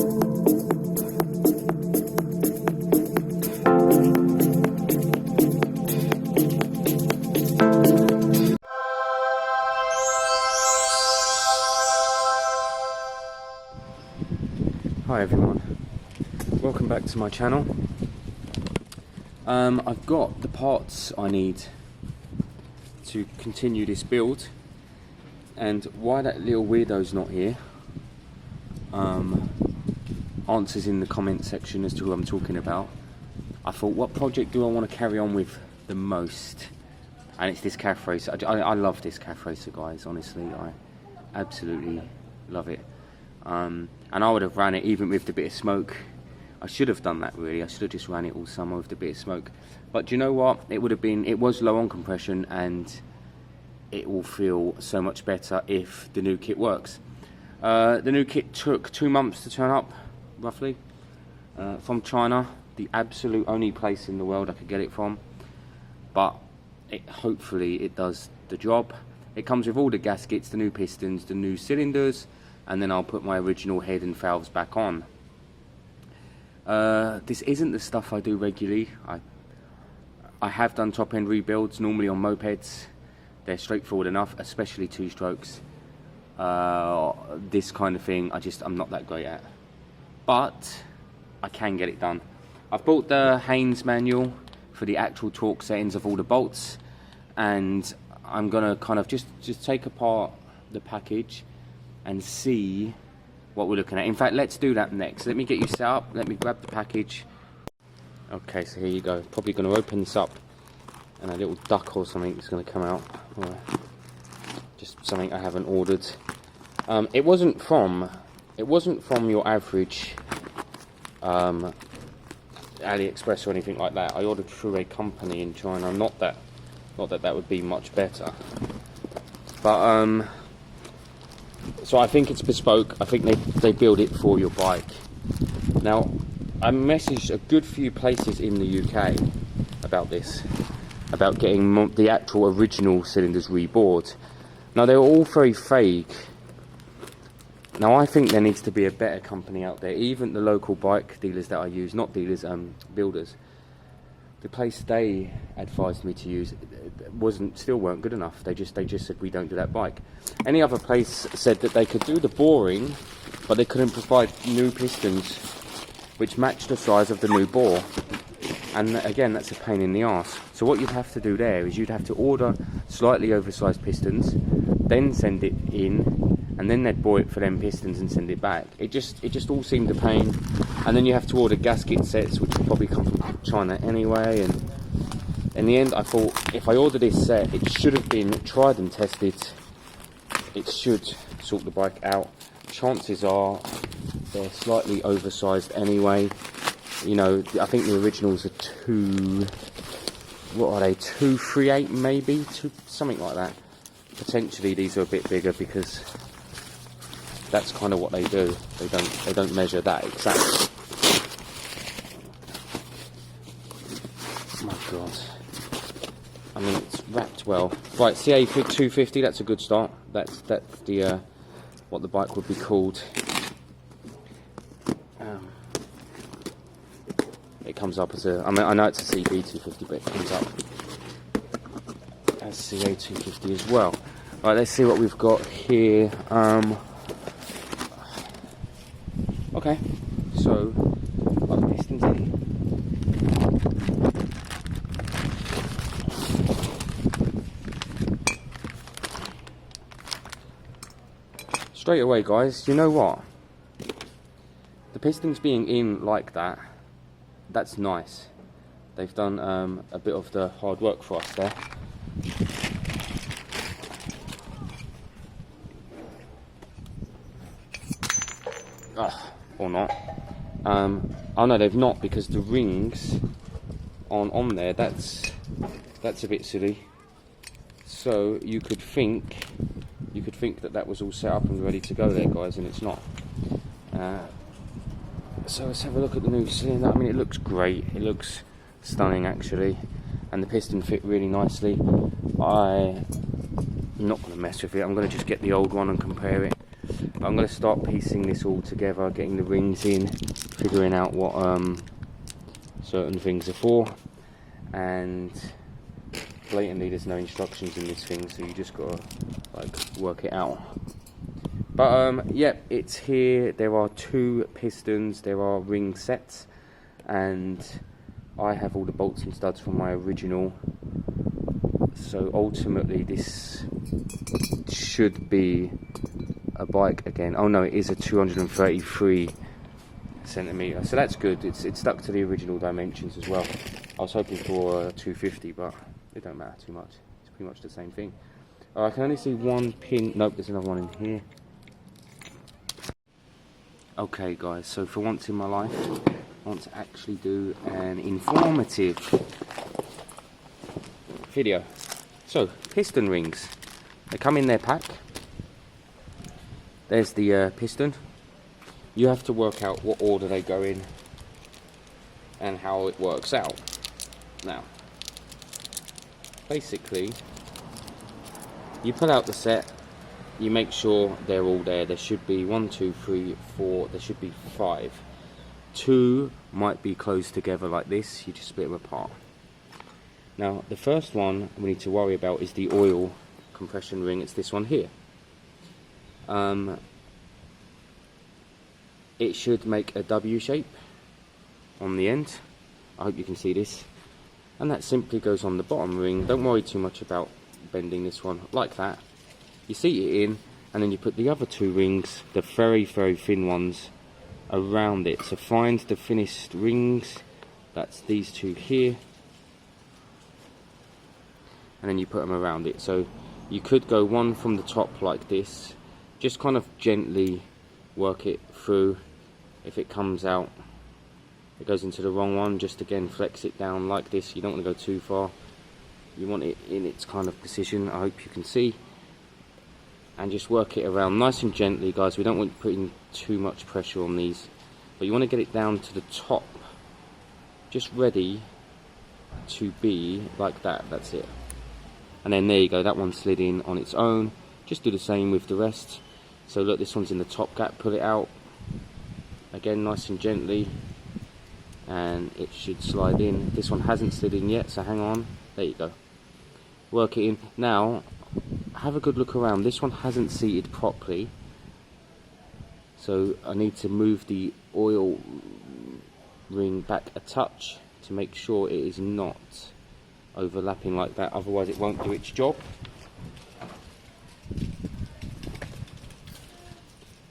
Hi everyone, welcome back to my channel. I've got the parts I need to continue this build, and why that little weirdo's not here, answers in the comment section as to who I'm talking about. I thought, what project do I want to carry on with the most? And it's this calf racer. I love this calf racer, guys, honestly. I absolutely love it. And I would have ran it even with the bit of smoke. I should have done that, really. I should have just ran it all summer with the bit of smoke. But do you know what? It would have been, it was low on compression, and it will feel so much better if the new kit works. The new kit took 2 months to turn up, roughly, from China, the absolute only place in the world I could get it from. But hopefully it does the job. It comes with all the gaskets, the new pistons, the new cylinders, and then I'll put my original head and valves back on. This isn't the stuff I do regularly. I have done top end rebuilds, normally on mopeds. They're straightforward enough, especially 2-strokes. This kind of thing, I'm not that great at. But I can get it done. I've bought the Haynes manual for the actual torque settings of all the bolts, and I'm gonna kind of just take apart the package and see what we're looking at. In fact, let's do that next. Let me get you set up. Let me grab the package. Okay, so here you go. Probably going to open this up, and a little duck or something is going to come out. Just something I haven't ordered. It wasn't from your average AliExpress or anything like that. I ordered through a company in China. Not that would be much better, but so I think it's bespoke. I think they build it for your bike. Now, I messaged a good few places in the UK about this, about getting the actual original cylinders rebored. Now, they're all very vague. Now, I think there needs to be a better company out there. Even the local bike dealers that I use, not dealers, builders, the place they advised me to use still weren't good enough. They just said, we don't do that bike. Any other place said that they could do the boring, but they couldn't provide new pistons which match the size of the new bore. And again, that's a pain in the arse. So what you'd have to do there is you'd have to order slightly oversized pistons, then send it in, and then they'd bore it for them pistons and send it back. It just all seemed a pain. And then you have to order gasket sets, which will probably come from China anyway. And in the end, I thought, if I order this set, it should have been tried and tested. It should sort the bike out. Chances are they're slightly oversized anyway. You know, I think the originals are 238 maybe, something like that. Potentially these are a bit bigger because that's kind of what they do. They don't measure that exactly. Oh my god. I mean, it's wrapped well. Right, cb250, that's a good start. That's the what the bike would be called. It comes up as a, I know it's a cb250, but it comes up as ca250 as well. Right, let's see what we've got here. Okay, so got the pistons in. Straight away, guys, you know what? The pistons being in like that, that's nice. They've done a bit of the hard work for us there. Or not. Oh no, they've not, because the rings on there, that's a bit silly. So you could think that was all set up and ready to go there, guys, and it's not. So let's have a look at the new cylinder. I mean, it looks great. It looks stunning, actually, and the piston fit really nicely. I'm not going to mess with it. I'm going to just get the old one and compare it. I'm going to start piecing this all together, getting the rings in, figuring out what certain things are for, and blatantly there's no instructions in this thing, so you just got to like work it out. But yeah, it's here. There are 2 pistons, there are ring sets, and I have all the bolts and studs from my original, so ultimately this should be a bike again. Oh no, it is a 233 centimeter, so that's good. It's stuck to the original dimensions as well. I was hoping for a 250, but it don't matter too much. It's pretty much the same thing. I can only see one pin. Nope, there's another one in here. Okay guys, so for once in my life I want to actually do an informative video. So, piston rings, they come in their pack. There's the piston. You have to work out what order they go in and how it works out. Now, basically, you pull out the set, you make sure they're all there. There should be 1, 2, 3, 4, there should be 5. 2 might be close together like this, you just split them apart. Now, the first one we need to worry about is the oil compression ring. It's this one here. It should make a W shape on the end. I hope you can see this. And that simply goes on the bottom ring. Don't worry too much about bending this one, like that. You seat it in, and then you put the other 2 rings, the very, very thin ones, around it. So find the finished rings, that's these 2 here, and then you put them around it. So you could go one from the top like this, just kind of gently work it through. If it comes out, it goes into the wrong one, just again flex it down like this. You don't want to go too far, you want it in its kind of position. I hope you can see. And just work it around nice and gently, guys. We don't want putting too much pressure on these, but you want to get it down to the top, just ready to be like that. That's it. And then there you go, that one slid in on its own. Just do the same with the rest. So look, this one's in the top gap, pull it out again nice and gently, and it should slide in. This one hasn't slid in yet, so hang on. There you go, work it in. Now have a good look around. This one hasn't seated properly, so I need to move the oil ring back a touch to make sure it is not overlapping like that, otherwise it won't do its job.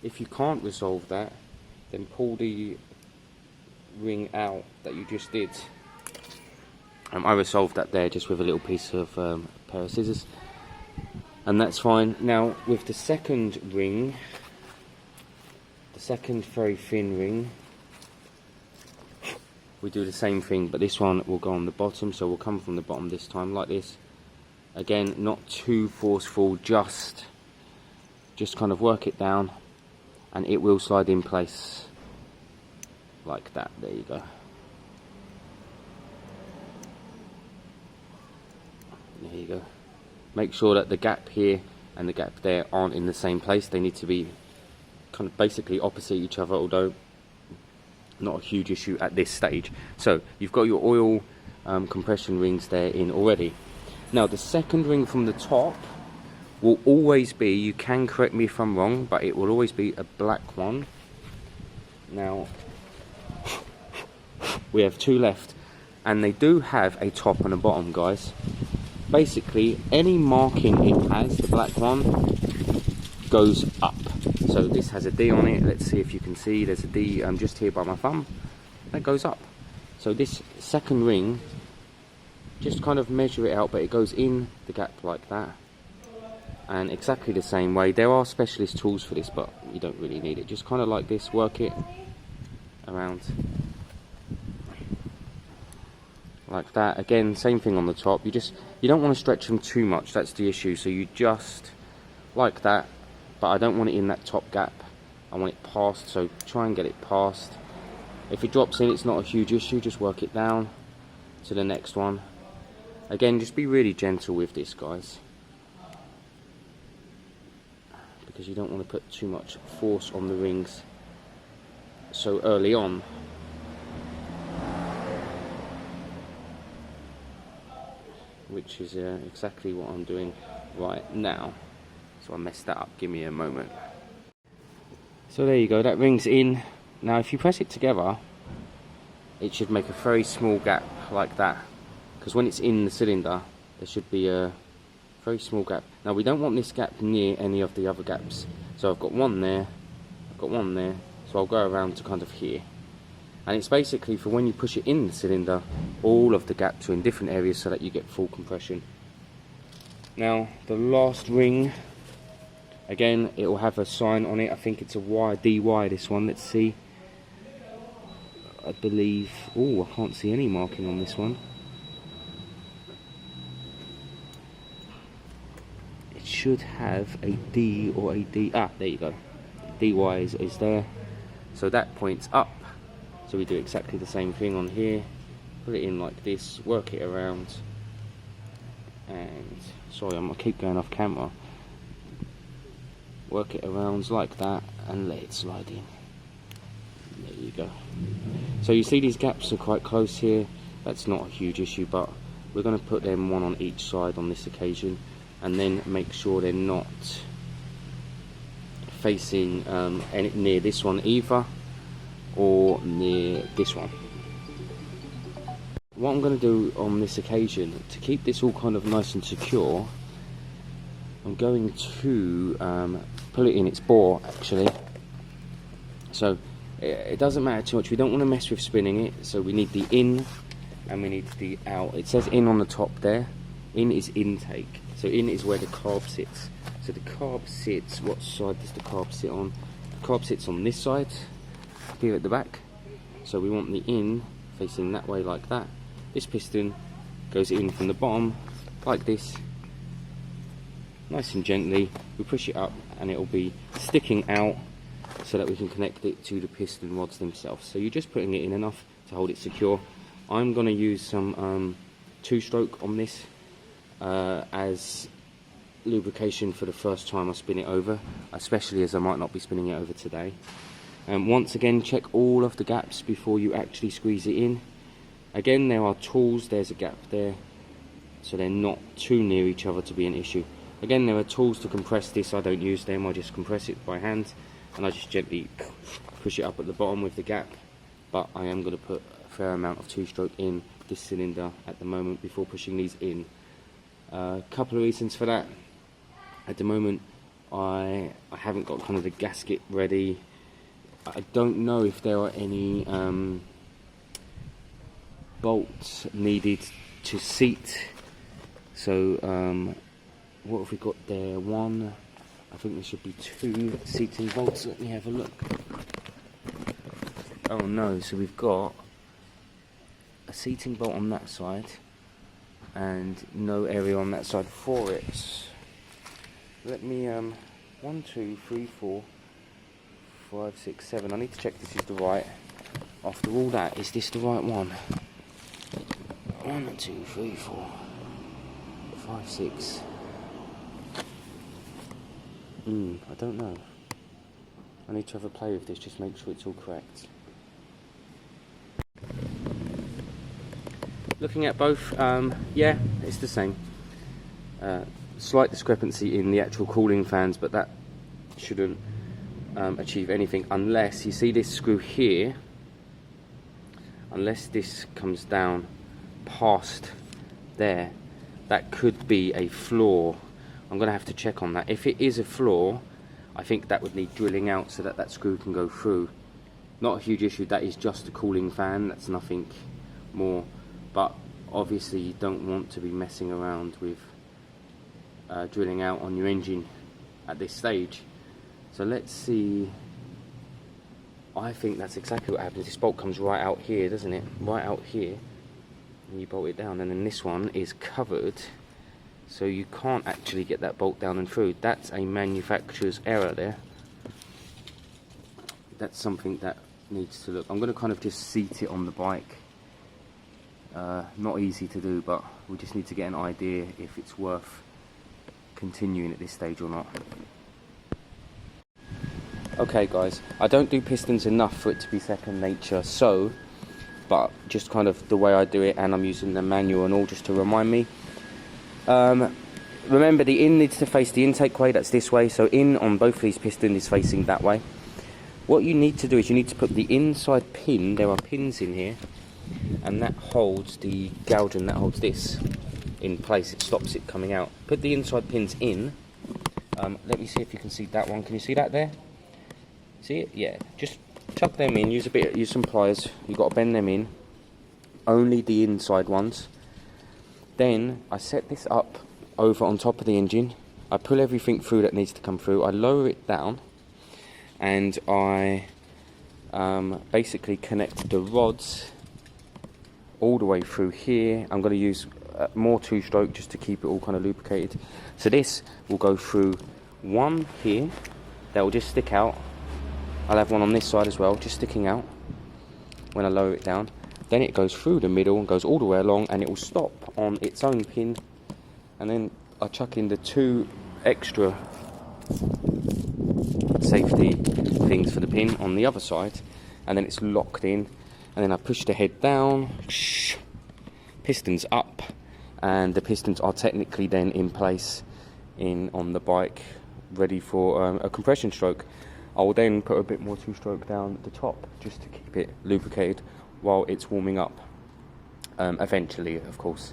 If you can't resolve that, then pull the ring out that you just did. I resolved that there just with a little piece of pair of scissors, and that's fine. Now with the second ring, the second very thin ring, we do the same thing, but this one will go on the bottom, so we'll come from the bottom this time like this. Again, not too forceful, just kind of work it down, and it will slide in place like that. There you go. There you go. Make sure that the gap here and the gap there aren't in the same place. They need to be kind of basically opposite each other, although not a huge issue at this stage. So you've got your oil compression rings there in already. Now the second ring from the top will always be, you can correct me if I'm wrong, but it will always be a black one. Now we have 2 left, and they do have a top and a bottom, guys. Basically any marking it has, the black one, goes up. So this has a D on it. Let's see if you can see, there's a D just here by my thumb, that goes up. So this second ring, just kind of measure it out, but it goes in the gap like that, and exactly the same way. There are specialist tools for this, but you don't really need it. Just kind of like this, work it around like that. Again, same thing on the top. You don't want to stretch them too much, that's the issue. So you just like that, but I don't want it in that top gap, I want it past, so try and get it past. If it drops in, it's not a huge issue, just work it down to the next one. Again, just be really gentle with this, guys, because you don't want to put too much force on the rings so early on. Which is exactly what I'm doing right now. So I messed that up, give me a moment. So there you go, that ring's in. Now if you press it together, it should make a very small gap like that, because when it's in the cylinder there should be a very small gap. Now we don't want this gap near any of the other gaps, so I've got one there, I've got one there, so I'll go around to kind of here. And it's basically for when you push it in the cylinder, all of the gaps are in different areas so that you get full compression. Now the last ring, again it will have a sign on it. I think it's a Y, DY this one, let's see. I believe, oh, I can't see any marking on this one. It should have a D or a D, there you go. DY is there, so that points up. So we do exactly the same thing on here, put it in like this, work it around, and sorry, I keep going off camera. Work it around like that and let it slide in. There you go. So you see these gaps are quite close here. That's not a huge issue, but we're going to put them one on each side on this occasion, and then make sure they're not facing near this one either, or near this one. What I'm going to do on this occasion, to keep this all kind of nice and secure, I'm going to pull it in its bore actually. So it doesn't matter too much, we don't want to mess with spinning it, so we need the in and we need the out. It says in on the top there. In is intake, so in is where the carb sits. So the carb sits, what side does the carb sit on? The carb sits on this side here at the back, so we want the in facing that way like that. This piston goes in from the bottom like this, nice and gently. We push it up and it will be sticking out so that we can connect it to the piston rods themselves. So you're just putting it in enough to hold it secure. I'm going to use some two-stroke on this as lubrication for the first time I spin it over, especially as I might not be spinning it over today. Once again, check all of the gaps before you actually squeeze it in. Again, there are tools, there's a gap there, so they're not too near each other to be an issue. Again, there are tools to compress this, I don't use them, I just compress it by hand, and I just gently push it up at the bottom with the gap. But I am going to put a fair amount of two-stroke in this cylinder at the moment before pushing these in. A couple of reasons for that. At the moment, I haven't got kind of the gasket ready. I don't know if there are any bolts needed to seat. So what have we got there? One, I think there should be two seating bolts. Let me have a look. Oh no, so we've got a seating bolt on that side and no area on that side for it. Let me 1, 2, 3, 4, 5, 6, 7. I need to check this is the right. After all that, is this the right one? 1, 2, 3, 4, 5, 6. I don't know. I need to have a play with this, just make sure it's all correct. Looking at both, yeah, it's the same. Slight discrepancy in the actual cooling fans, but that shouldn't achieve anything unless you see this screw here. Unless this comes down past there, that could be a flaw. I'm going to have to check on that. If it is a flaw, I think that would need drilling out so that that screw can go through. Not a huge issue, that is just a cooling fan, that's nothing more. But obviously you don't want to be messing around with drilling out on your engine at this stage. So let's see. I think that's exactly what happens. This bolt comes right out here, doesn't it? Right out here. And you bolt it down, and then this one is covered, so you can't actually get that bolt down and through. That's a manufacturer's error there. That's something that needs to look. I'm going to kind of just seat it on the bike. Not easy to do, but we just need to get an idea if it's worth continuing at this stage or not. Okay guys, I don't do pistons enough for it to be second nature, so, but just kind of the way I do it, and I'm using the manual and all just to remind me. Remember, the in needs to face the intake way, that's this way, so in on both of these pistons is facing that way. What you need to do is you need to put the inside pin, there are pins in here, and that holds the gouge, and that holds this in place, it stops it coming out. Put the inside pins in. Let me see if you can see that one. Can you see that there? See it? Yeah. Just chuck them in. Use some pliers. You've got to bend them in. Only the inside ones. Then I set this up over on top of the engine. I pull everything through that needs to come through. I lower it down, and I basically connect the rods all the way through here. I'm going to use more two-stroke just to keep it all kind of lubricated. So this will go through one here that will just stick out. I'll have one on this side as well, just sticking out when I lower it down. Then it goes through the middle and goes all the way along, and it will stop on its own pin. And then I chuck in the two extra safety things for the pin on the other side, and then it's locked in. And then I push the head down, pistons up, and the pistons are technically then in place on the bike, ready for a compression stroke. I will then put a bit more two-stroke down at the top just to keep it lubricated while it's warming up, eventually of course.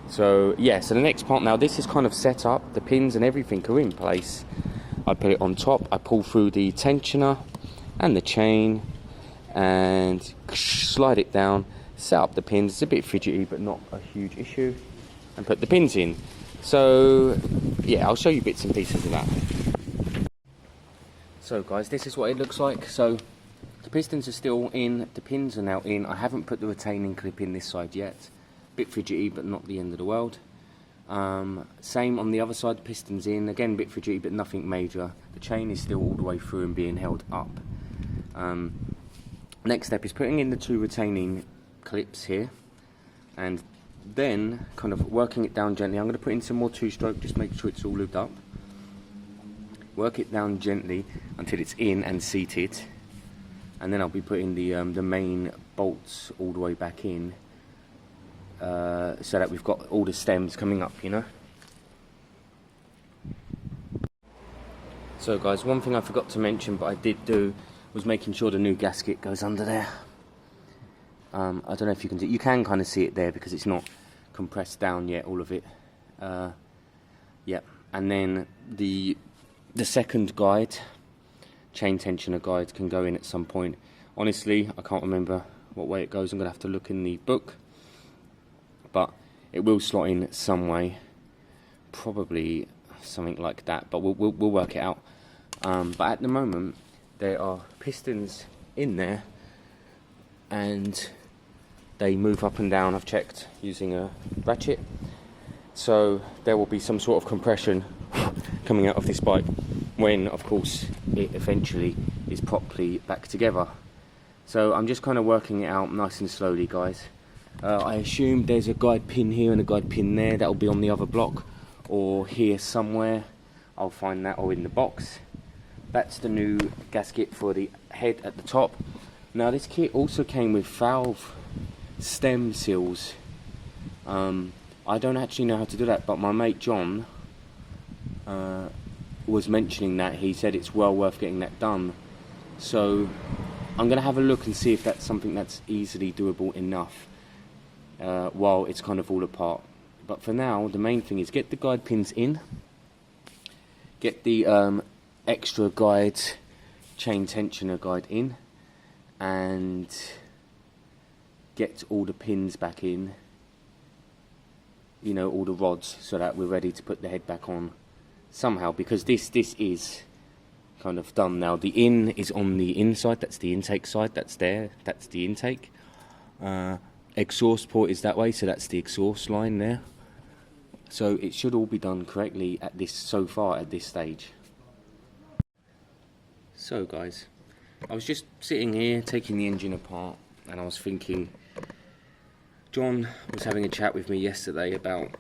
So yeah, so the next part now, this is kind of set up, the pins and everything are in place. I put it on top, I pull through the tensioner and the chain and slide it down, set up the pins. It's a bit fidgety but not a huge issue, and put the pins in. So yeah, I'll show you bits and pieces of that. So guys, this is what it looks like. So the pistons are still in, the pins are now in. I haven't put the retaining clip in this side yet. Bit fidgety but not the end of the world. Same on the other side, the piston's in, again bit fidgety but nothing major. The chain is still all the way through and being held up. Next step is putting in the two retaining clips here, and then kind of working it down gently. I'm going to put in some more two-stroke, just make sure it's all lubed up. Work it down gently until it's in and seated, and then I'll be putting the main bolts all the way back in, so that we've got all the stems coming up, you know. So guys, one thing I forgot to mention but I did do was making sure the new gasket goes under there. I don't know if you can see, you can kind of see it there because it's not compressed down yet, all of it. Yep, and then the second guide, chain tensioner guide, can go in at some point. Honestly, I can't remember what way it goes. I'm going to have to look in the book, but it will slot in some way, probably something like that, but we'll work it out. But at the moment there are pistons in there and they move up and down. I've checked using a ratchet, so there will be some sort of compression coming out of this bike when of course it eventually is properly back together. So I'm just kind of working it out nice and slowly, guys. I assume there's a guide pin here and a guide pin there that will be on the other block or here somewhere. I'll find that, or in the box. That's the new gasket for the head at the top. Now this kit also came with valve stem seals. I don't actually know how to do that, but my mate John was mentioning that. He said it's well worth getting that done. So I'm going to have a look and see if that's something that's easily doable enough while it's kind of all apart. But for now, the main thing is get the guide pins in, get the extra guide chain tensioner guide in, and get all the pins back in, you know, all the rods, so that we're ready to put the head back on somehow, because this is kind of done now. The in is on the inside, that's the intake side, that's there, that's the intake. Exhaust port is that way, so that's the exhaust line there. So it should all be done correctly at this, so far at this stage. So guys, I was just sitting here taking the engine apart, and I was thinking, John was having a chat with me yesterday about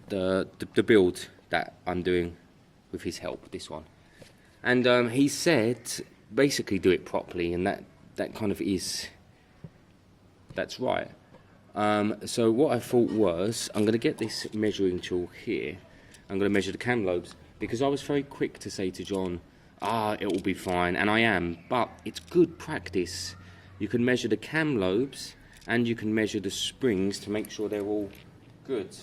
the build that I'm doing with his help, this one. And he said, basically do it properly, and that kind of is, that's right. So what I thought was, I'm going to get this measuring tool here. I'm going to measure the cam lobes, because I was very quick to say to John, it will be fine, and I am, but it's good practice. You can measure the cam lobes, and you can measure the springs to make sure they're all good.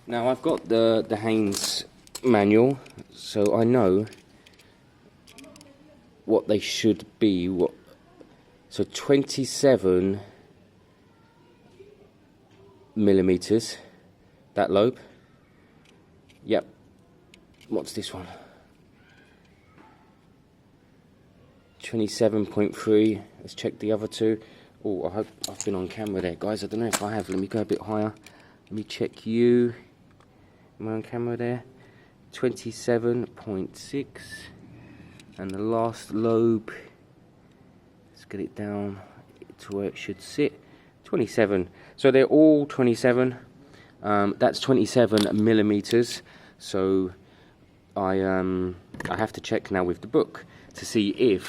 Now I've got the Haynes manual, so I know what they should be. So 27 millimeters, that lobe. Yep. What's this one? 27.3. Let's check the other two. Oh, I hope I've been on camera there, guys. I don't know if I have. Let me go a bit higher. Let me check you. Am I on camera there? 27.6. And the last lobe, let's get it down to where it should sit. 27. So they're all 27. That's 27 millimeters. So I have to check now with the book to see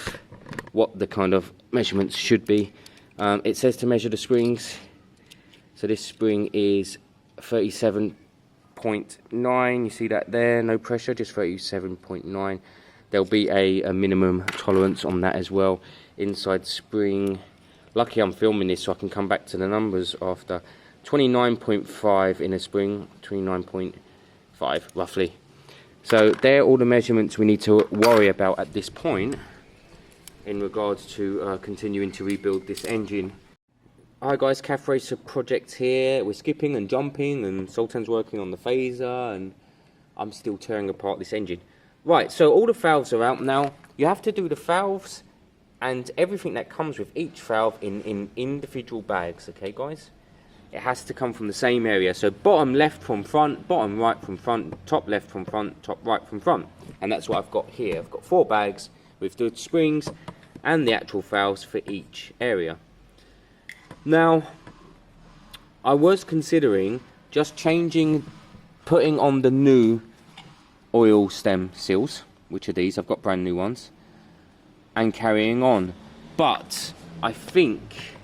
what the kind of measurements should be. It says to measure the springs. So this spring is 37.9. You see that there? No pressure, just 37.9. There'll be a minimum tolerance on that as well. Inside spring. Lucky I'm filming this so I can come back to the numbers after. 29.5 in a spring. 29.5 roughly. So they're all the measurements we need to worry about at this point in regards to continuing to rebuild this engine. Hi guys, Calf Racer project here. We're skipping and jumping, and Sultan's working on the phaser, and I'm still tearing apart this engine. Right, so all the valves are out now. You have to do the valves and everything that comes with each valve in individual bags, okay guys? It has to come from the same area. So bottom left from front, bottom right from front, top left from front, top right from front. And that's what I've got here. I've got 4 bags with the springs and the actual valves for each area. Now, I was considering just putting on the new oil stem seals, which are these. I've got brand new ones, and carrying on. But I think,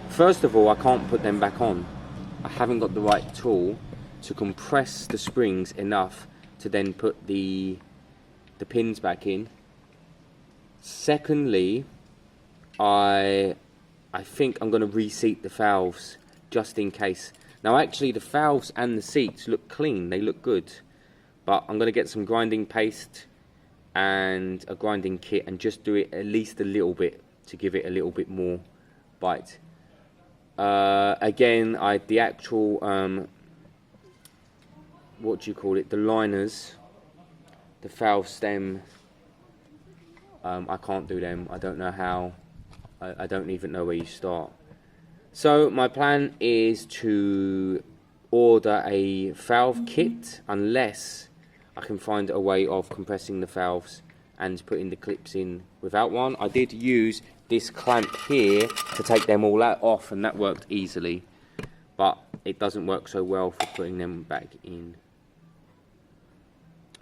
first of all, I can't put them back on. I haven't got the right tool to compress the springs enough to then put the pins back in. Secondly, I think I'm going to reseat the valves just in case. Now actually the valves and the seats look clean, they look good. But I'm going to get some grinding paste and a grinding kit and just do it at least a little bit to give it a little bit more bite. Again, the actual, what do you call it, the liners, the valve stem, I can't do them. I don't know how. I don't even know where you start. So my plan is to order a valve kit unless I can find a way of compressing the valves and putting the clips in without one. I did use this clamp here to take them all off, and that worked easily, but it doesn't work so well for putting them back in.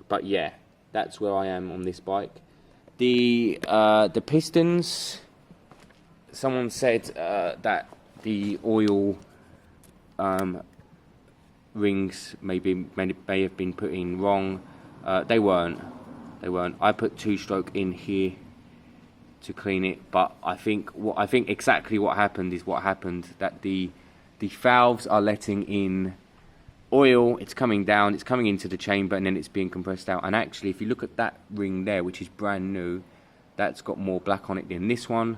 But yeah, that's where I am on this bike. The pistons, someone said that the oil rings may have been put in wrong. They weren't. I put 2-stroke in here to clean it, but I think exactly what happened is what happened, that the valves are letting in oil. It's coming down, it's coming into the chamber, and then it's being compressed out. And actually, if you look at that ring there, which is brand new, that's got more black on it than this one,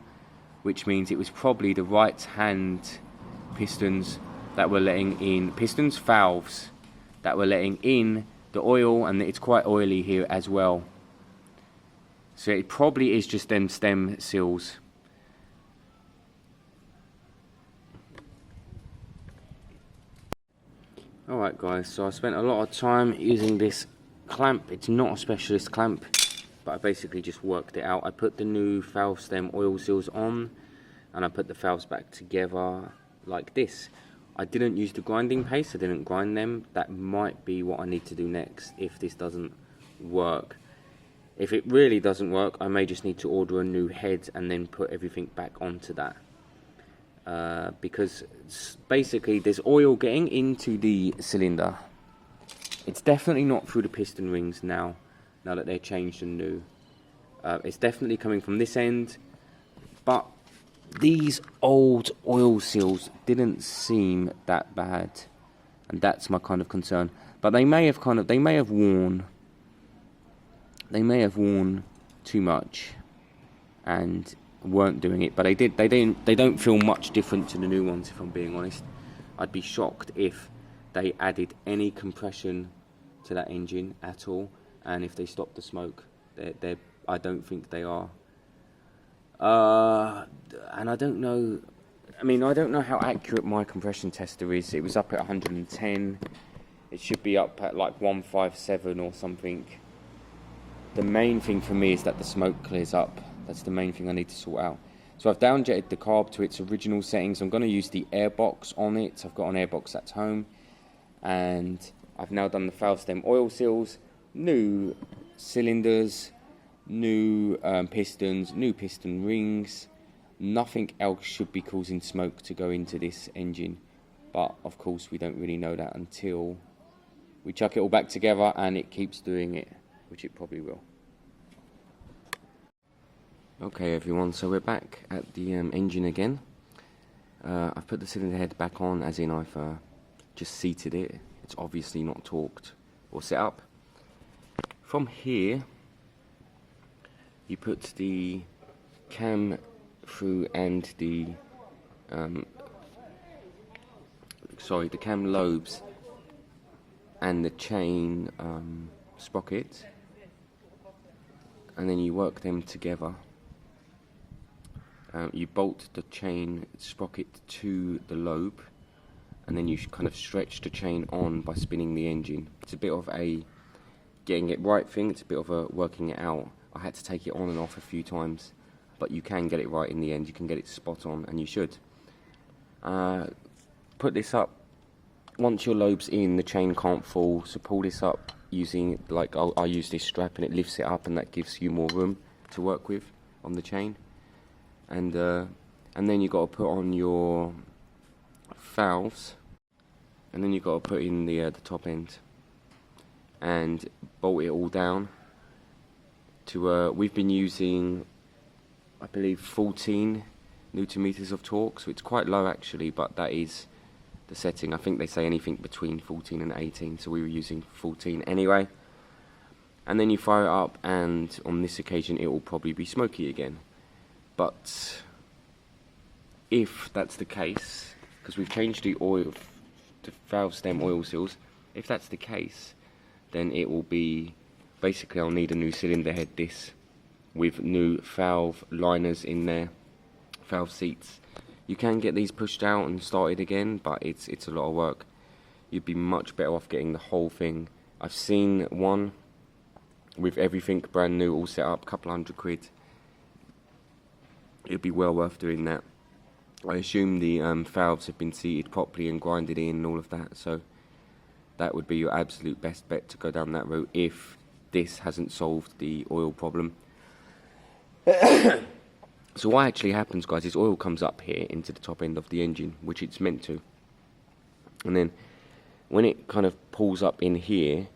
which means it was probably the right hand pistons that were letting in, valves that were letting in the oil, and it's quite oily here as well. So it probably is just them stem seals. Alright guys, so I spent a lot of time using this clamp. It's not a specialist clamp, but I basically just worked it out. I put the new valve stem oil seals on, and I put the valves back together like this. I didn't use the grinding paste, I didn't grind them. That might be what I need to do next if this doesn't work. If it really doesn't work, I may just need to order a new head and then put everything back onto that. Because basically there's oil getting into the cylinder. It's definitely not through the piston rings now that they're changed and new. It's definitely coming from this end, but these old oil seals didn't seem that bad, and that's my kind of concern. But they may have worn too much and weren't doing it. But they don't feel much different to the new ones, if I'm being honest. I'd be shocked if they added any compression to that engine at all, and if they stopped the smoke. I don't think they are. And I don't know. I mean, I don't know how accurate my compression tester is. It was up at 110. It should be up at like 157 or something. The main thing for me is that the smoke clears up. That's the main thing I need to sort out. So I've downjetted the carb to its original settings. I'm going to use the airbox on it. I've got an airbox at home. And I've now done the valve stem oil seals, new cylinders, new pistons, new piston rings. Nothing else should be causing smoke to go into this engine. But of course we don't really know that until we chuck it all back together and it keeps doing it, which it probably will. Okay everyone, so we're back at the engine again. I've put the cylinder head back on, as in I've just seated it. It's obviously not torqued or set up. From here, you put the cam through and the cam lobes and the chain sprocket, and then you work them together. You bolt the chain sprocket to the lobe, and then you kind of stretch the chain on by spinning the engine. It's a bit of a getting it right thing, it's a bit of a working it out. I had to take it on and off a few times, but you can get it right in the end. You can get it spot on, and you should. Put this up. Once your lobe's in, the chain can't fall, so pull this up using, like I'll use this strap, and it lifts it up, and that gives you more room to work with on the chain. And then you got to put on your valves, and then you got to put in the top end and bolt it all down to we've been using, I believe, 14 newton meters of torque, so it's quite low actually, but that is the setting. I think they say anything between 14 and 18, so we were using 14 anyway. And then you fire it up, and on this occasion it will probably be smoky again. But if that's the case, because we've changed the oil, the valve stem oil seals, if that's the case, then it will be, basically I'll need a new cylinder head this, with new valve liners in there, valve seats. You can get these pushed out and started again, but it's a lot of work. You'd be much better off getting the whole thing. I've seen one with everything brand new, all set up, a couple £100. It'd be well worth doing that. I assume the valves have been seated properly and grinded in and all of that, so that would be your absolute best bet to go down that route if this hasn't solved the oil problem. So what actually happens, guys, is oil comes up here into the top end of the engine, which it's meant to, and then when it kind of pulls up in here,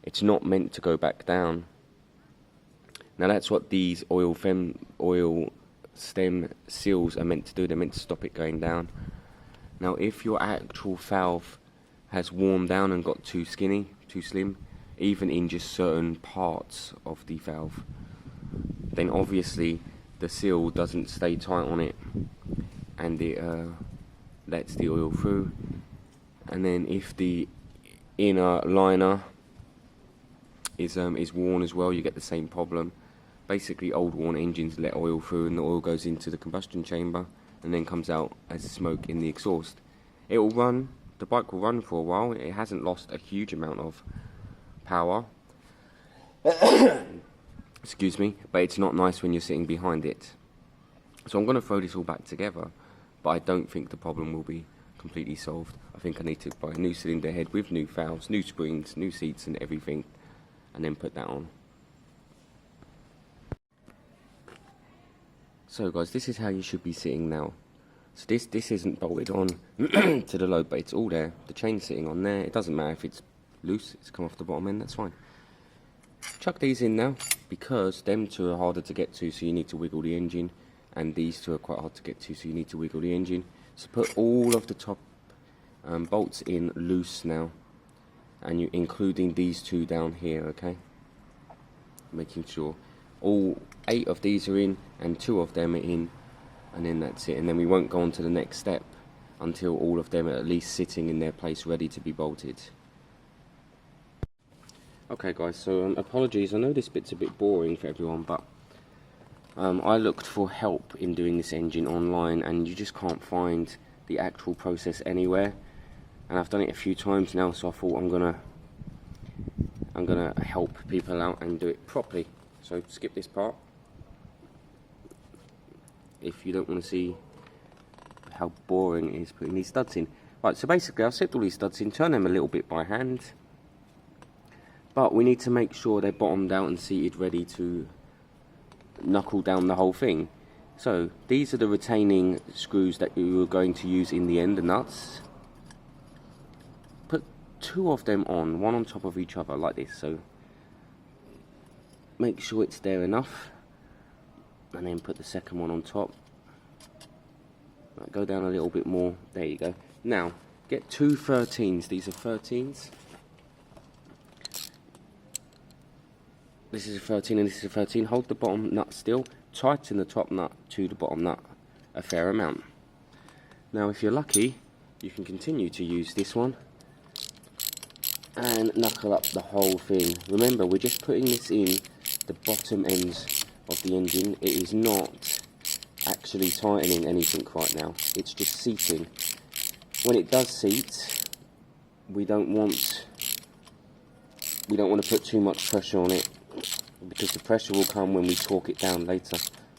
it's not meant to go back down. Now that's what these oil stem seals are meant to do. They're meant to stop it going down. Now if your actual valve has worn down and got too skinny, too slim, even in just certain parts of the valve, then obviously the seal doesn't stay tight on it, and it lets the oil through. And then if the inner liner is worn as well, you get the same problem. Basically, old worn engines let oil through, and the oil goes into the combustion chamber and then comes out as smoke in the exhaust. It will run, the bike will run for a while. It hasn't lost a huge amount of power. Excuse me, but it's not nice when you're sitting behind it. So I'm going to throw this all back together, but I don't think the problem will be completely solved. I think I need to buy a new cylinder head with new valves, new springs, new seats and everything, and then put that on. So guys, this is how you should be sitting now. So this isn't bolted on to the load, but it's all there. The chain's sitting on there. It doesn't matter if it's loose, it's come off the bottom end, that's fine. Chuck these in now, because them two are harder to get to, so you need to wiggle the engine, and these two are quite hard to get to, so you need to wiggle the engine. So put all of the top bolts in loose now, and you including these two down here, okay? Making sure all 8 of these are in and 2 of them are in, and then that's it. And then we won't go on to the next step until all of them are at least sitting in their place ready to be bolted. Okay guys, so apologies, I know this bit's a bit boring for everyone, but I looked for help in doing this engine online, and you just can't find the actual process anywhere. And I've done it a few times now, so I thought I'm gonna help people out and do it properly. So skip this part if you don't want to see how boring it is putting these studs in. Right, so basically I've set all these studs in, turn them a little bit by hand, but we need to make sure they're bottomed out and seated ready to knuckle down the whole thing. So these are the retaining screws that you are going to use in the end, the nuts. Put 2 of them on, one on top of each other like this, so make sure it's there enough, and then put the second one on top. Right, go down a little bit more, there you go. Now get 2 13s, these are 13s. This is a 13 and this is a 13. Hold the bottom nut still, tighten the top nut to the bottom nut a fair amount. Now if you're lucky, you can continue to use this one and knuckle up the whole thing. Remember, we're just putting this in the bottom ends of the engine. It is not actually tightening anything right now, it's just seating. When it does seat, we don't want to put too much pressure on it, because the pressure will come when we torque it down later.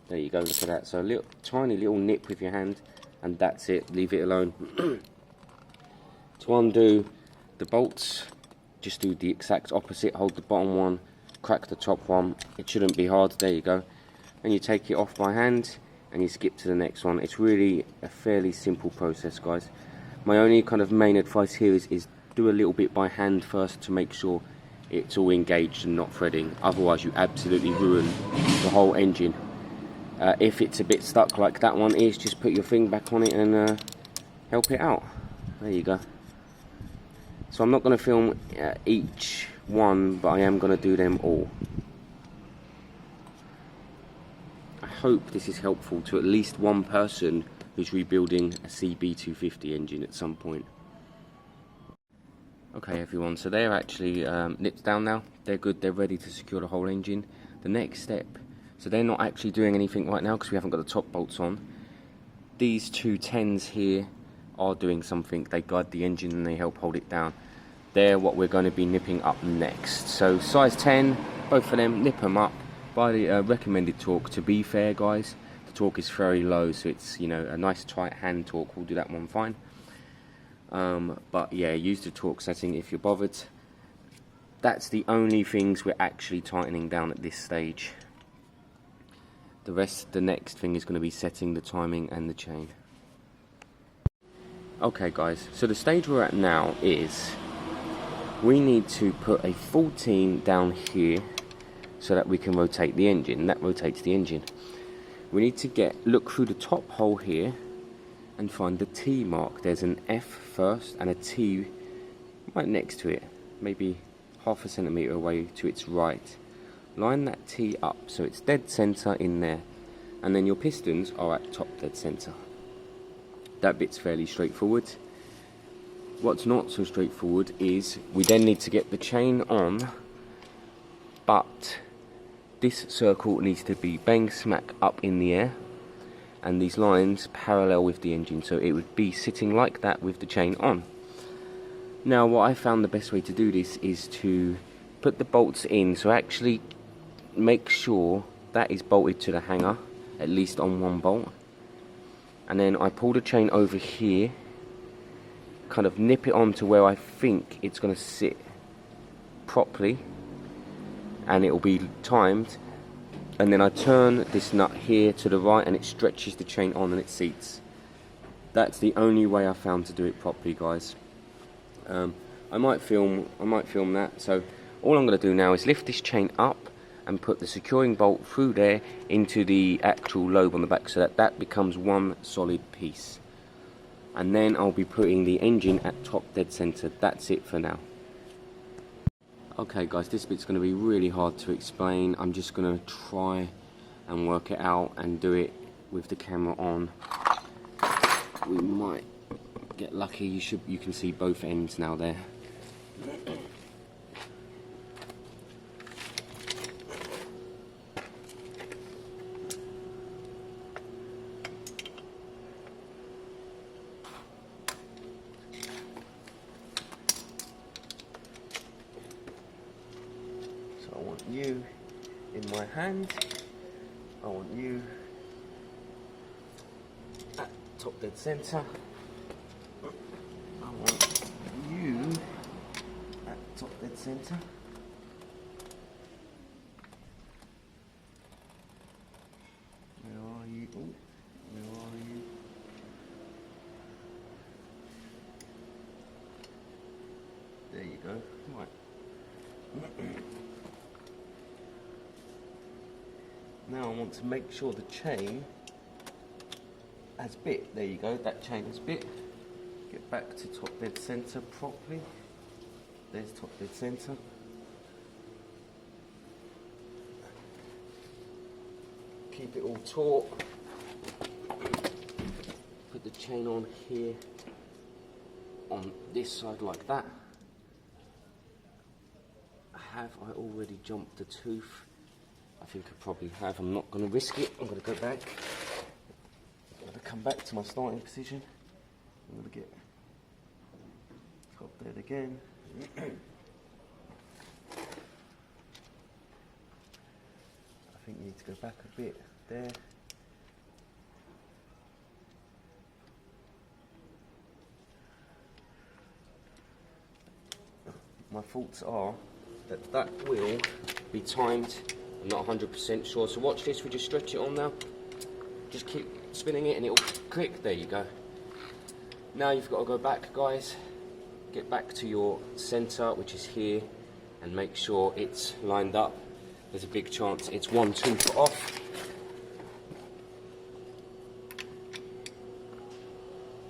There you go, look at that. So a little tiny little nip with your hand, and that's it, leave it alone. To undo the bolts, just do the exact opposite. Hold the bottom one, crack the top one. It shouldn't be hard, there you go. And you take it off by hand and you skip to the next one. It's really a fairly simple process, guys. My only kind of main advice here is do a little bit by hand first to make sure it's all engaged and not threading, otherwise you absolutely ruin the whole engine. If it's a bit stuck like that one is, just put your thing back on it and help it out. There you go. So I'm not going to film each one, but I am going to do them all. I hope this is helpful to at least one person who's rebuilding a cb250 engine at some point. Okay everyone, so they're actually nipped down now, they're good, they're ready to secure the whole engine. The next step, so they're not actually doing anything right now because we haven't got the top bolts on. These 2 10s here are doing something, they guide the engine and they help hold it down. They're what we're going to be nipping up next. So size 10, both of them, nip them up by the recommended torque. To be fair guys, the torque is very low, so it's, you know, a nice tight hand torque will do that one fine. But yeah, use the torque setting if you're bothered. That's the only things we're actually tightening down at this stage. The rest, the next thing is going to be setting the timing and the chain. Okay guys, so the stage we're at now is we need to put a 14 down here so that we can rotate the engine. That rotates the engine. We need to look through the top hole here and find the T mark. There's an F first and a T right next to it, maybe half a centimetre away to its right. Line that T up so it's dead centre in there, and then your pistons are at top dead centre. That bit's fairly straightforward. What's not so straightforward is we then need to get the chain on, but this circle needs to be bang smack up in the air, and these lines parallel with the engine, so it would be sitting like that with the chain on. Now what I found the best way to do this is to put the bolts in, so actually make sure that is bolted to the hanger, at least on one bolt, and then I pull the chain over here kind of nip it on to where I think it's going to sit properly, and it will be timed, and then I turn this nut here to the right and it stretches the chain on and it seats. That's the only way I found to do it properly, guys. I might film that. So all I'm going to do now is lift this chain up and put the securing bolt through there into the actual lobe on the back, so that that becomes one solid piece. And then I'll be putting the engine at top dead center. That's it for now. Okay guys, this bit's going to be really hard to explain. I'm just going to try and work it out and do it with the camera on. We might get lucky. You can see both ends now there. So I want you in my hand. I want you at top dead center. I want you at top dead center. Where are you? Oh, where are you? There you go. Right. Now I want to make sure the chain has bit. There you go, that chain has bit. Get back to top dead center properly. There's top dead center. Keep it all taut. Put the chain on here, on this side like that. Have I already jumped the tooth? I think I probably have. I'm not going to risk it. I'm going to go back. I'm going to come back to my starting position. I'm going to get top dead again. I think you need to go back a bit there. My thoughts are that that will be timed. I'm not 100% sure, so watch this. We just stretch it on now. Just keep spinning it and it'll click. There you go. Now you've got to go back, guys. Get back to your center, which is here, and make sure it's lined up. There's a big chance it's one tooth off.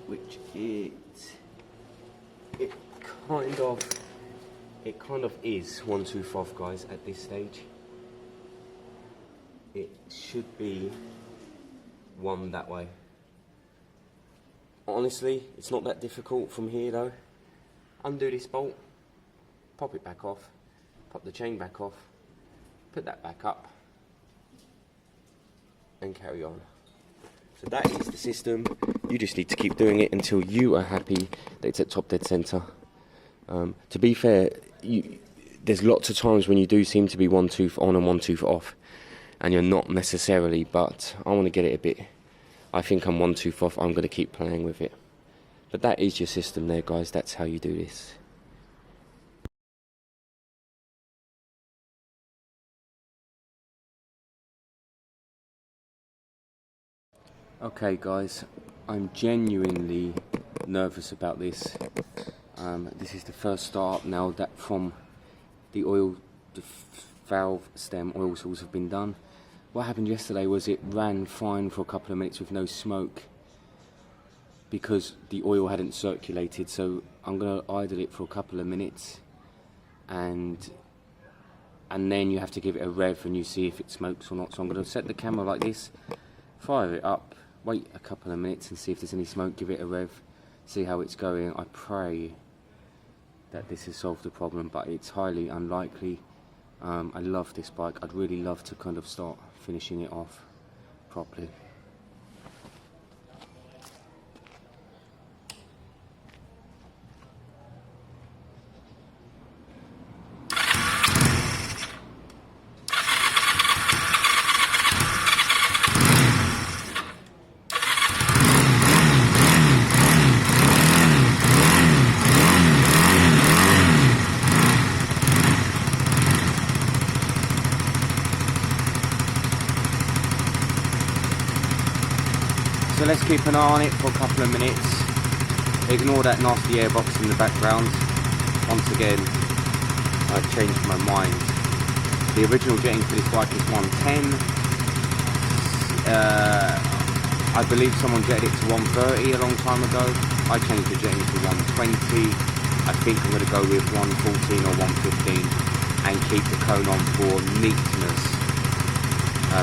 Which it kind of is one tooth off, guys, at this stage. It should be one that way. Honestly, it's not that difficult from here though. Undo this bolt, pop it back off, pop the chain back off, put that back up, and carry on. So that is the system. You just need to keep doing it until you are happy that it's at top dead center. To be fair, there's lots of times when you do seem to be one tooth on and one tooth off, and you're not necessarily, but I want to get it a bit. I think I'm one tooth off. I'm going to keep playing with it. But that is your system there, guys. That's how you do this. Okay, guys, I'm genuinely nervous about this. This is the first start up now that from the valve stem oil source have been done. What happened yesterday was it ran fine for a couple of minutes with no smoke because the oil hadn't circulated. So I'm going to idle it for a couple of minutes, and then you have to give it a rev and you see if it smokes or not. So I'm going to set the camera like this, fire it up, wait a couple of minutes and see if there's any smoke, give it a rev, see how it's going. I pray that this has solved the problem, but it's highly unlikely. I love this bike. I'd really love to kind of start finishing it off properly. So let's keep an eye on it for a couple of minutes. Ignore that nasty airbox in the background. Once again, I've changed my mind. The original jetting for this bike is 110. I believe someone jetted it to 130 a long time ago. I changed the jetting to 120. I think I'm going to go with 114 or 115 and keep the cone on for neatness.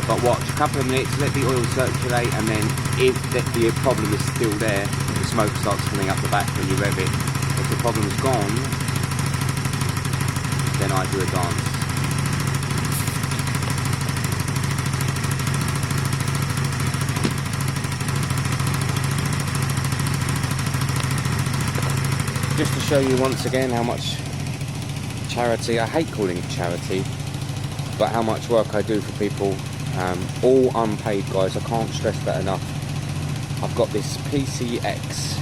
But watch a couple of minutes, let the oil circulate, and then if the problem is still there, the smoke starts coming up the back when you rev it. If the problem's gone, then I do a dance. Just to show you once again how much charity, I hate calling it charity, but how much work I do for people, all unpaid, guys. I can't stress that enough. I've got this PCX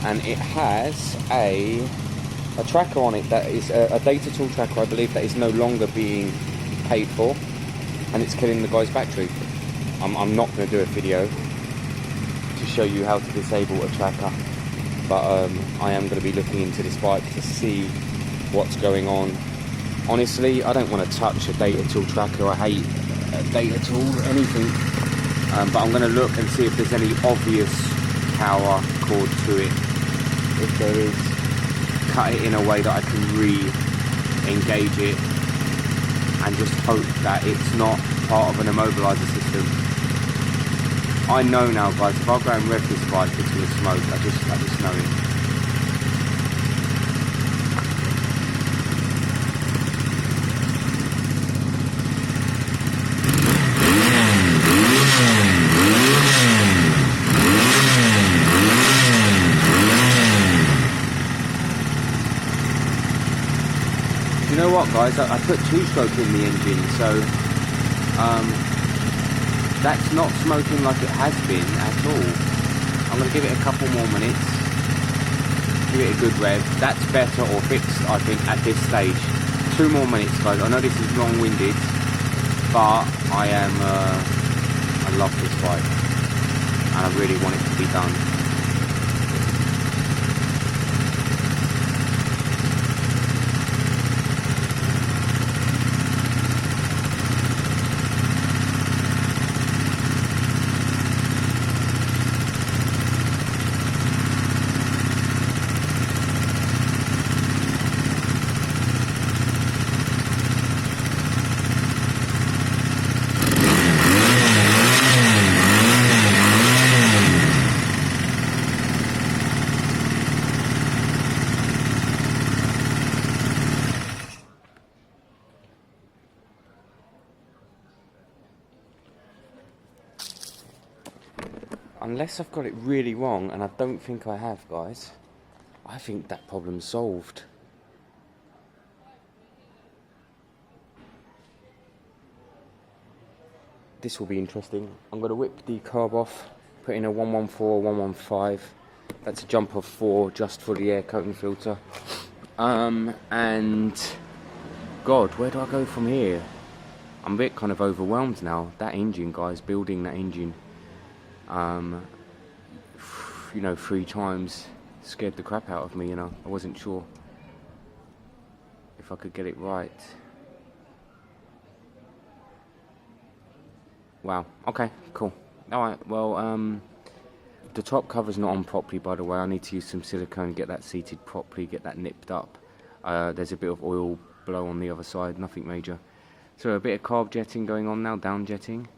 and it has a tracker on it that is a data tool tracker, I believe, that is no longer being paid for, and it's killing the guy's battery. I'm not going to do a video to show you how to disable a tracker, but I am going to be looking into this bike to see what's going on. Honestly, I don't want to touch a data tool tracker. I hate data tool, anything. But I'm going to look and see if there's any obvious power cord to it. If there is, cut it in a way that I can re-engage it, and just hope that it's not part of an immobiliser system. I know now, guys, if I go and rev this bike, it's going to smoke. I just know it. You know what, guys, I put two-stroke in the engine, so that's not smoking like it has been at all. I'm going to give it a couple more minutes, give it a good rev. That's better or fixed, I think, at this stage. 2 more minutes, guys. I know this is long-winded, but I love this bike and I really want it to be done. Unless I've got it really wrong, and I don't think I have, guys, I think that problem's solved. This will be interesting. I'm going to whip the carb off, put in a 114, 115. That's a jump of 4 just for the air coating filter. And God, where do I go from here? I'm a bit kind of overwhelmed now. That engine, guys, building that engine. You know, 3 times scared the crap out of me, you know. I wasn't sure if I could get it right. Wow, okay, cool. Alright, well, the top cover's not on properly, by the way. I need to use some silicone, get that seated properly, get that nipped up. There's a bit of oil blow on the other side, nothing major. So a bit of carb jetting going on now, down jetting.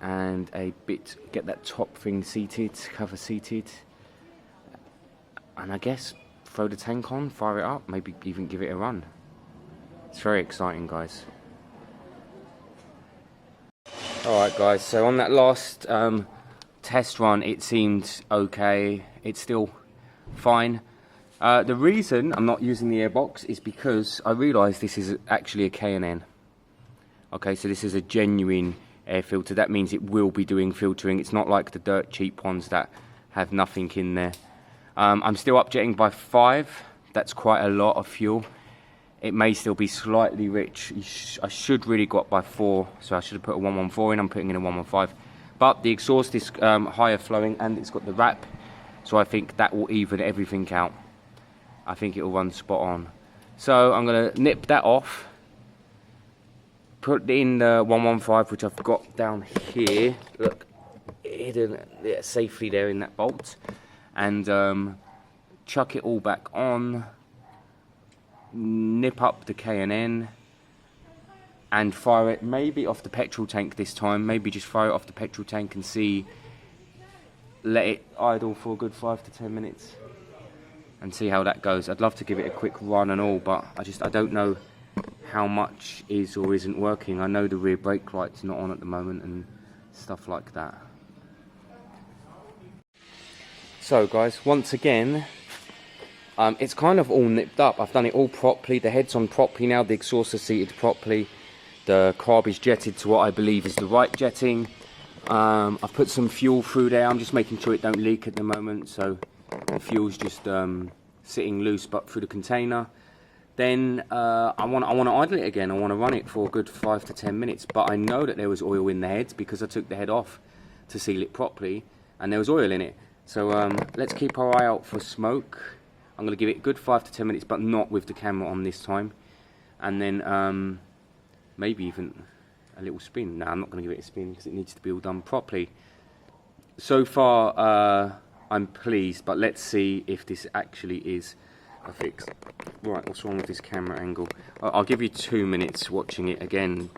And a bit, get that top thing seated, cover seated, and I guess throw the tank on, fire it up, maybe even give it a run. It's very exciting, guys. Alright, guys, so on that last test run, it seemed okay. It's still fine. The reason I'm not using the airbox is because I realised this is actually a K&N. Okay, so this is a genuine air filter. That means it will be doing filtering. It's not like the dirt cheap ones that have nothing in there. I'm still upjetting by 5. That's quite a lot of fuel. It may still be slightly rich. I should really go up by 4, so I should have put a 114 in. I'm putting in a 115, but the exhaust is higher flowing and it's got the wrap, so I think that will even everything out. I think it will run spot on. So I'm going to nip that off, put in the 115, which I've got down here, look, hidden safely there in that bolt, and chuck it all back on, nip up the K&N, and fire it maybe off the petrol tank this time. Maybe just fire it off the petrol tank and see, let it idle for a good 5 to 10 minutes and see how that goes. I'd love to give it a quick run and all, but I don't know how much is or isn't working. I know the rear brake light's not on at the moment and stuff like that. So guys, once again, it's kind of all nipped up. I've done it all properly. The head's on properly now. The exhaust is seated properly. The carb is jetted to what I believe is the right jetting. I've put some fuel through there. I'm just making sure it don't leak at the moment. So the fuel's just sitting loose but through the container. Then I want to idle it again. I want to run it for a good 5 to 10 minutes. But I know that there was oil in the head because I took the head off to seal it properly, and there was oil in it. So let's keep our eye out for smoke. I'm going to give it a good 5 to 10 minutes, but not with the camera on this time. And then maybe even a little spin. No, I'm not going to give it a spin because it needs to be all done properly. So far, I'm pleased, but let's see if this actually is a fix. Right, what's wrong with this camera angle? I'll give you 2 minutes watching it again.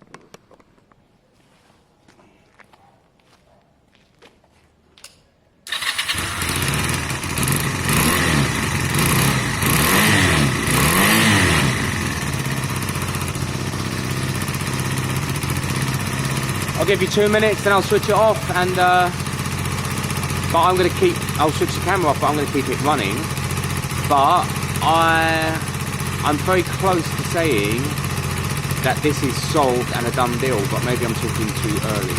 I'll give you 2 minutes, then I'll switch it off, and but I'll switch the camera off, but I'm going to keep it running. But I'm very close to saying that this is solved and a done deal, but maybe I'm talking too early.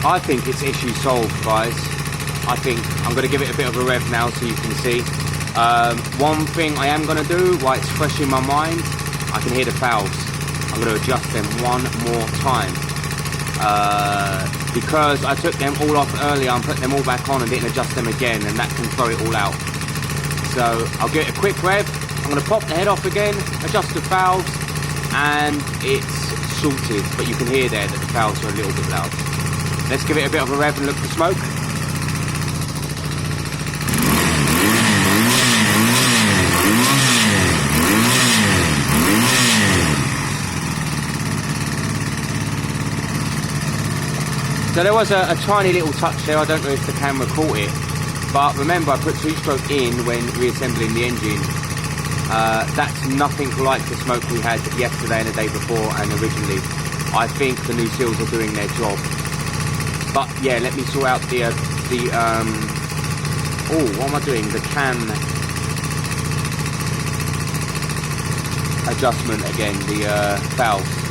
I think it's issue solved, guys. I think I'm going to give it a bit of a rev now so you can see. One thing I am going to do, while it's fresh in my mind, I can hear the valves. I'm going to adjust them one more time. Because I took them all off earlier, I'm putting them all back on and didn't adjust them again, and that can throw it all out. So I'll give it a quick rev. I'm going to pop the head off again, adjust the valves, and it's sorted. But you can hear there that the valves are a little bit loud. Let's give it a bit of a rev and look for smoke. So there was a tiny little touch there. I don't know if the camera caught it, but remember I put 2-stroke in when reassembling the engine. That's nothing like the smoke we had yesterday and the day before and originally. I think the new seals are doing their job. But yeah, let me sort out the what am I doing? The cam adjustment again, the valve.